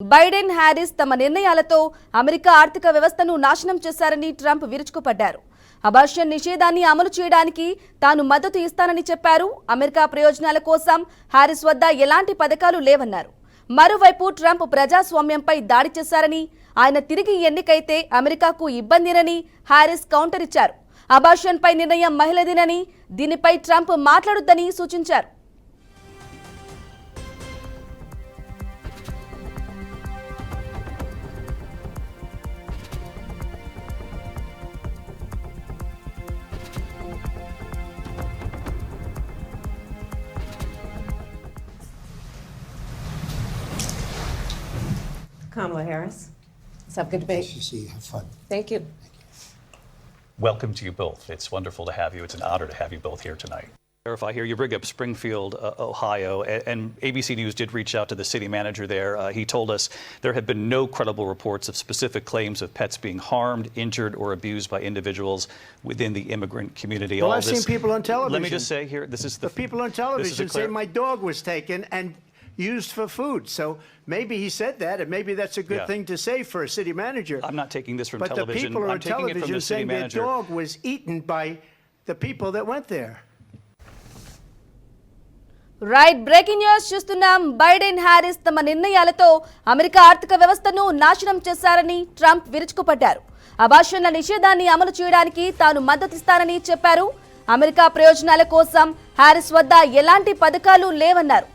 Biden Harris తమ నిర్ణయాలతో America ఆర్థిక వ్యవస్థను నాశనం చేశారని ట్రంప్ విరుచుకుపడ్డారు. అబార్షన్ నిషేధాన్ని అమలు చేయడానికి తాను మద్దతు ఇస్తానని చెప్పారు. అమెరికా ప్రయోజనాల కోసం హ్యారిస్ వద్ద ఎలాంటి పథకాలు లేవన్నారు. మరోవైపు ట్రంప్ ప్రజాస్వామ్యంపై దాడి చేశారని, ఆయన తిరిగి ఎన్నికైతే అమెరికాకు ఇబ్బందినని హ్యారిస్ కౌంటర్ ఇచ్చారు. అబార్షన్ పై నిర్ణయం మహిళదినని, దీనిపై ట్రంప్ మాట్లాడొద్దని సూచించారు. Kamala Harris. Let's have a good debate. Nice to see you. Have fun. Thank you. Welcome to you both. It's wonderful to have you. It's an honor to have you both here tonight. Clarify here, you bring up Springfield, Ohio, and ABC News did reach out to the city manager there. He told us there have been no credible reports of specific claims of pets being harmed, injured, or abused by individuals within the immigrant community. Well, I've seen people on television. Let me just say here, this is the people on television say my dog was taken and used for food. So maybe he said that, and maybe that's a good thing to say for a city manager. I'm not taking this from but television. But the people I'm on taking it from television the city saying manager. their dog was eaten by the people that went there. Right, breaking news చూస్తున్నాం. Biden Harris తమ నిర్ణయాలతో America ఆర్థిక వ్యవస్థను నాశనం చేశారని Trump విరుచుకుపడ్డారు. అబార్షన్ల నిషేధాన్ని అమలు చేయడానికి తాను మద్దతిస్తానని చెప్పారు. అమెరికా ప్రయోజనాల కోసం హ్యారిస్ వద్ద ఎలాంటి పథకాలు లేవన్నారు.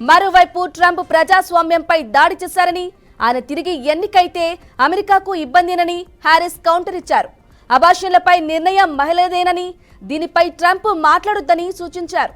మరోవైపు ట్రంప్ ప్రజాస్వామ్యంపై దాడి చేశారని, ఆయన తిరిగి ఎన్నికైతే అమెరికాకు ఇబ్బందినని హ్యారిస్ కౌంటర్ ఇచ్చారు. అబార్షన్లపై నిర్ణయం మహిళదేనని, దీనిపై ట్రంప్ మాట్లాడొద్దని సూచించారు.